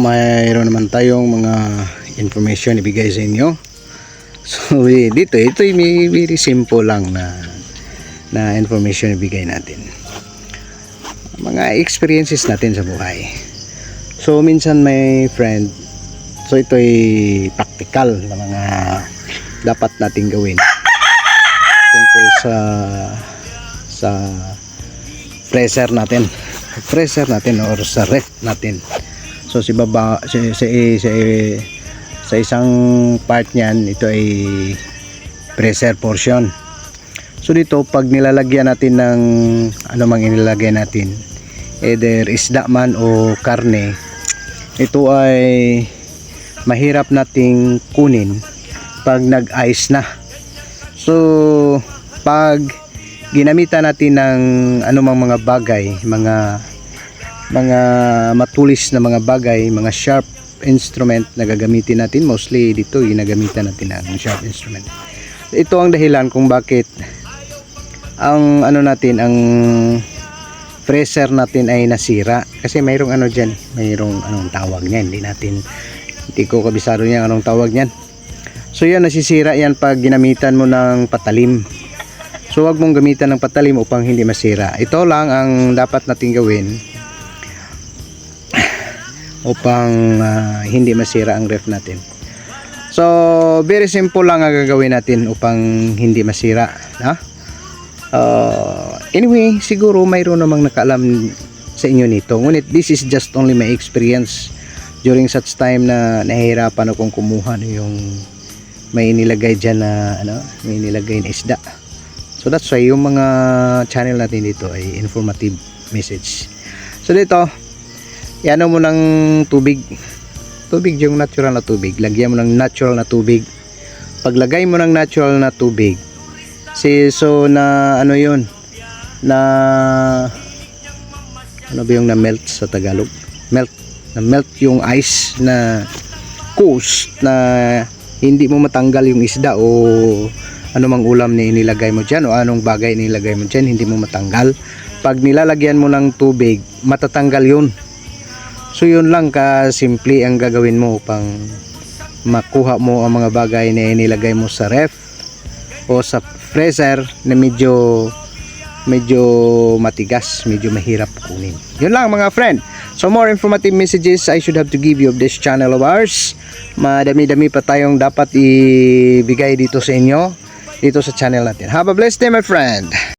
mayroon naman tayong mga information ibigay sa inyo. So dito, ito may very simple lang na information ibigay natin. Mga experiences natin sa buhay. So minsan may friend, so ito ay practical na mga dapat nating gawin tungkol sa freezer natin or sa ref natin. So sa isang part niyan, ito ay freezer portion. So dito pag nilalagyan natin ng ano mang inilalagay natin, either isda man o karne, ito ay mahirap nating kunin pag nag-ice na. So pag ginamitan natin ng anumang mga bagay, mga matulis na mga bagay, mga sharp instrument na gagamitin natin, mostly dito ginagamitan natin ng sharp instrument. Ito ang dahilan kung bakit ang ang freezer natin ay nasira, kasi mayroong diyan, mayroong anong tawag niyan, hindi ko kabisado niyan anong tawag niyan. So yan, nasisira yan pag ginamitan mo ng patalim. So wag mong gamitan ng patalim upang hindi masira. Ito lang ang dapat nating gawin upang hindi masira ang ref natin. So very simple lang ang gagawin natin upang hindi masira, anyway, siguro mayroon namang nakaalam sa inyo nito, ngunit this is just only my experience during such time na nahihirapan akong kumuha yung may inilagay dyan na may inilagay na isda. So that's why yung mga channel natin dito ay informative message. So dito, yan mo ng tubig, yung natural na tubig. Lagyan mo ng natural na tubig. Paglagay mo ng natural na tubig, so na yun, na ano ba yung na melt sa Tagalog? Na melt yung ice, na coast, na hindi mo matanggal yung isda o anumang ulam na inilagay mo dyan o anong bagay inilagay mo dyan, hindi mo matanggal. Pag nilalagyan mo ng tubig, matatanggal yun. So yun lang ka-simple ang gagawin mo upang makuha mo ang mga bagay na inilagay mo sa ref o sa freezer na medyo matigas, medyo mahirap kunin. Yun lang mga friend. So more informative messages I should have to give you of this channel of ours. Madami-dami pa tayong dapat ibigay dito sa inyo, dito sa channel natin. Have a blessed day my friend.